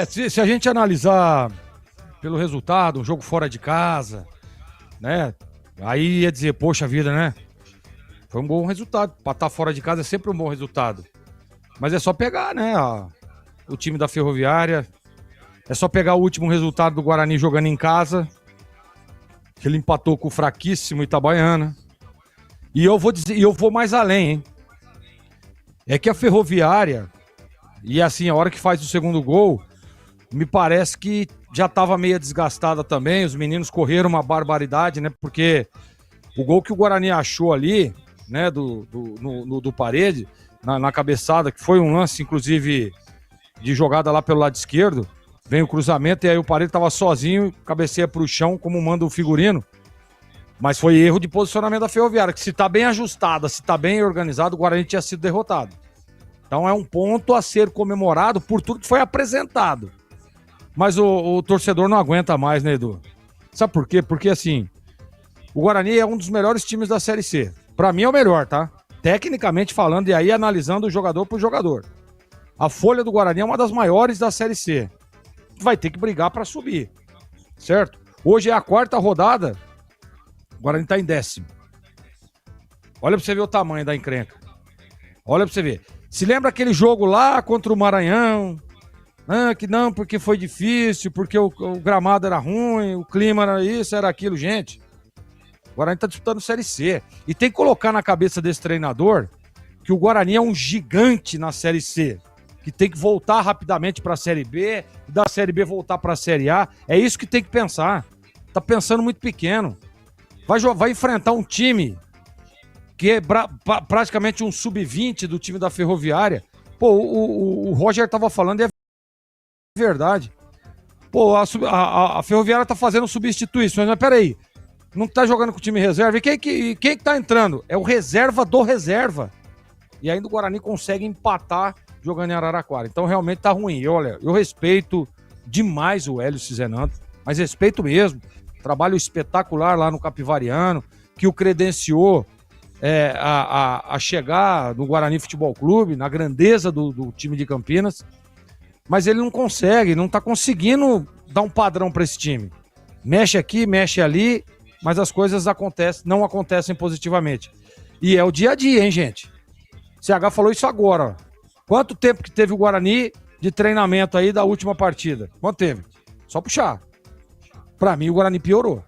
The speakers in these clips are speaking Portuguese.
Se a gente analisar pelo resultado, um jogo fora de casa, né? Aí ia dizer, poxa vida, né? Foi um bom resultado. Pra estar fora de casa é sempre um bom resultado. Mas é só pegar, né? O time da Ferroviária. É só pegar o último resultado do Guarani jogando em casa. Que ele empatou com o fraquíssimo Itabaiana. E eu vou dizer, eu vou mais além, hein? É que a Ferroviária, e assim, a hora que faz o segundo gol, me parece que já estava meio desgastada também. Os meninos correram uma barbaridade, né? Porque o gol que o Guarani achou ali, né, do Parede, na cabeçada, que foi um lance, inclusive, de jogada lá pelo lado esquerdo, vem o cruzamento e aí o Parede estava sozinho, cabeceia para o chão, como manda o figurino. Mas foi erro de posicionamento da Ferroviária, que se tá bem ajustada, se tá bem organizado, o Guarani tinha sido derrotado. Então é um ponto a ser comemorado por tudo que foi apresentado. Mas o torcedor não aguenta mais, né, Edu? Sabe por quê? Porque, assim, o Guarani é um dos melhores times da Série C. Pra mim é o melhor, tá? Tecnicamente falando, e aí analisando jogador por jogador. A folha do Guarani é uma das maiores da Série C. Vai ter que brigar pra subir, certo? Hoje é a 4ª rodada, o Guarani tá em 10º. Olha pra você ver o tamanho da encrenca. Olha pra você ver. Se lembra aquele jogo lá contra o Maranhão? Que não, porque foi difícil, porque o gramado era ruim, o clima era isso, era aquilo, gente. O Guarani tá disputando Série C. E tem que colocar na cabeça desse treinador que o Guarani é um gigante na Série C. Que tem que voltar rapidamente pra Série B, e da Série B voltar pra Série A. É isso que tem que pensar. Tá pensando muito pequeno. Vai enfrentar um time que é praticamente um sub-20 do time da Ferroviária. Pô, o Roger tava falando e é verdade. Pô, a Ferroviária tá fazendo substituições, mas peraí, não tá jogando com o time reserva? E quem que tá entrando? É o reserva do reserva. E ainda o Guarani consegue empatar jogando em Araraquara. Então realmente tá ruim. Olha, eu respeito demais o Hélio Cizenando, mas respeito mesmo. Trabalho espetacular lá no Capivariano, que o credenciou a chegar no Guarani Futebol Clube, na grandeza do time de Campinas. Mas ele não consegue, não tá conseguindo dar um padrão para esse time. Mexe aqui, mexe ali, mas as coisas não acontecem positivamente. E é o dia a dia, hein, gente? CH falou isso agora. Ó. Quanto tempo que teve o Guarani de treinamento aí da última partida? Quanto teve? Só puxar. Pra mim, o Guarani piorou.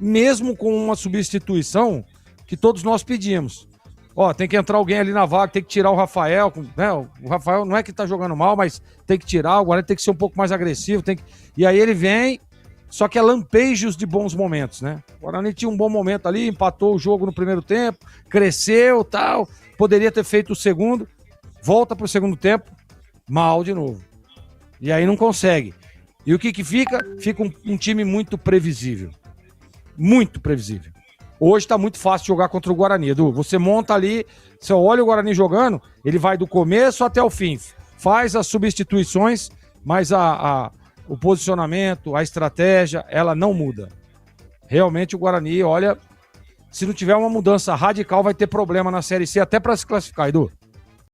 Mesmo com uma substituição que todos nós pedimos. Ó, tem que entrar alguém ali na vaga, tem que tirar o Rafael, né? O Rafael não é que tá jogando mal, mas tem que tirar, o Guarani tem que ser um pouco mais agressivo, E aí ele vem, só que é lampejos de bons momentos, né? O Guarani tinha um bom momento ali, empatou o jogo no primeiro tempo, cresceu, tal, poderia ter feito o segundo, volta pro segundo tempo, mal de novo. E aí não consegue. E o que fica? Fica um time muito previsível. Muito previsível. Hoje tá muito fácil jogar contra o Guarani, Edu. Você monta ali, você olha o Guarani jogando, ele vai do começo até o fim. Faz as substituições, mas o posicionamento, a estratégia, ela não muda. Realmente o Guarani, olha, se não tiver uma mudança radical, vai ter problema na Série C até para se classificar, Edu.